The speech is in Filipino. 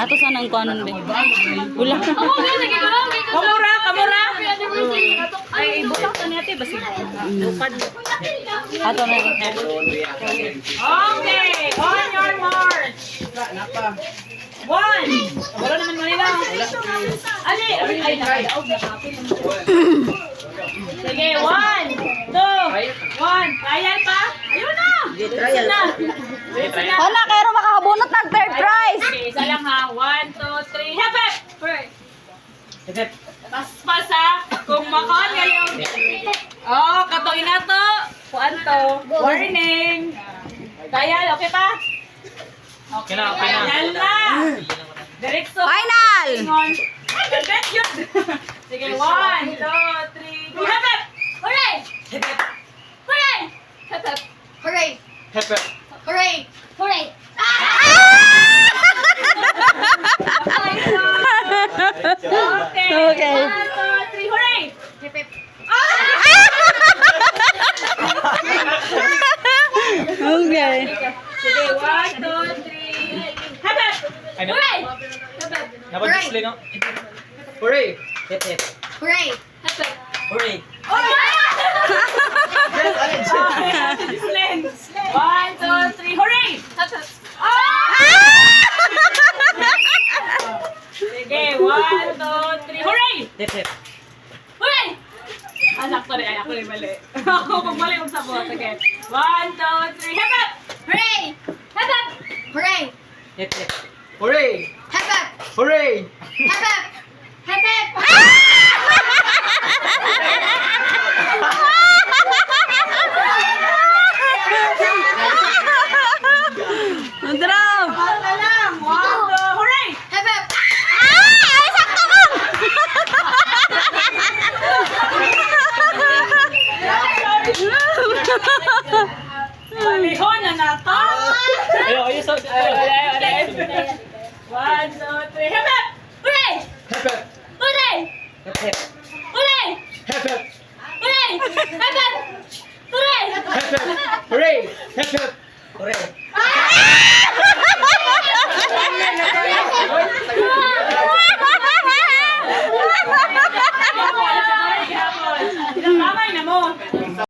Ato sana ang kuanon be. Wala. Kamura, kamura. Ay, ibutang sa nete basi. Lupad. Ato na. Okay, on your march. One. Wala naman Manila. Ali, ay nakadaog na kapil. Sige, one, two, one. Trial pa? Ayun na. Trial na. Hala, kayo makakabunot ng third prize. Okay, isa lang ha. One, two, three. Hep, hep. Hep. Paspas ha. Kung makaon ngayon. Oh, katuin na to. Kuan to. Warning. Trial, okay pa? Okay na, okay na. Yan na. Diretso. Final. Bet yun. Sige, one, two, three. Go, hep, hep. Hooray! Hep, hep. Hooray! Hep, hep. Hooray! Hep, hep. Hooray! Hooray! Okay. Okay. One, two, three. Hooray! Hip hip. Okay. Sige, one, two, three. Hep, hep. Hooray! Hep, hep. Napag-display, no? Hooray! Hep, hep. Hooray! Hep, hep. Hooray! Oh, Sling. One, two, three. Hooray! Hep hep. Sige, one, two, three. Hooray! Hep, hep. Hooray! Ah, sakto rin. Ay, ako rin mali. Ako magbalik ang sabot. Sige. One, two, three. Hep, hep! Hooray! Hep, hep! Hooray! Hep, hep. Hooray! Hep hep. Hooray! Hep hep. Hep hep. Drum. One na lang. One, two. Hooray! Hep hep. Ay, sakto ka. Palihon na na to. Ayaw, ayaw sa... One, two, three. Hep, hep! Hooray! Hep, hep. Hooray! Hep, hep.